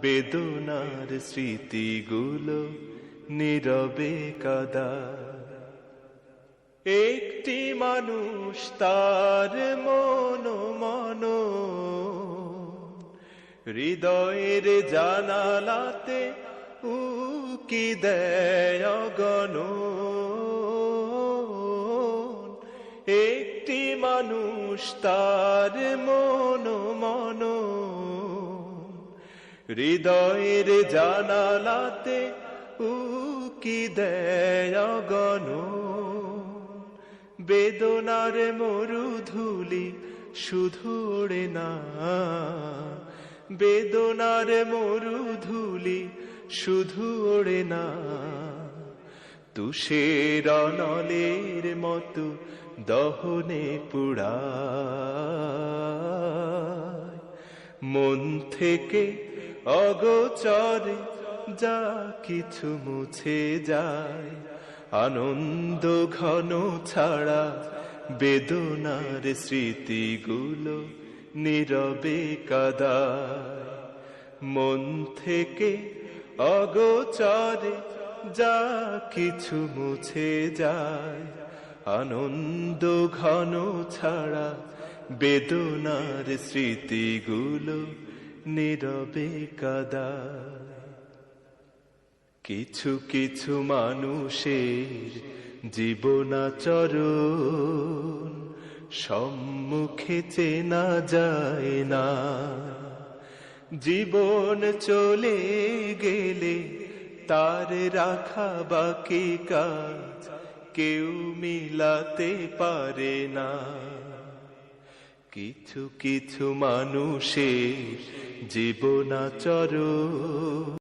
বেদনার স্মৃতিগুলো নীরবে কাঁদায়। একটি মানুষ তার মন হৃদয়ের জানালাতে উকি দেয় অগণন। একটি মানুষ তার মন হৃদয়ের জানালাতে উকি দেয় অগণন। বেদনার মরুধুলি শুধু ওড়ে না, বেদনার মরুধুলি শুধু ওড়ে না, তুষের অনলের মতো দহনে পুড়ায়। মন থেকে অগোচরে যা কিছু মুছে যায়, আনন্দ ঘন ছাড়া বেদনার স্মৃতিগুলো নীরবে কাঁদায়। মন থেকে অগোচরে যা কিছু মুছে যায়, আনন্দ ঘন ছাড়া বেদনার স্মৃতিগুলো নীরবে কাঁদায়। কিছু কিছু মানুষের জীবনাচরণ সম্মুখে চেনা যায় না। জীবন চলে গেলে তার রাখা বাকি কাজ কেউ মিলাতে পারে না। কিছু কিছু মানুষের জীবনাচরণ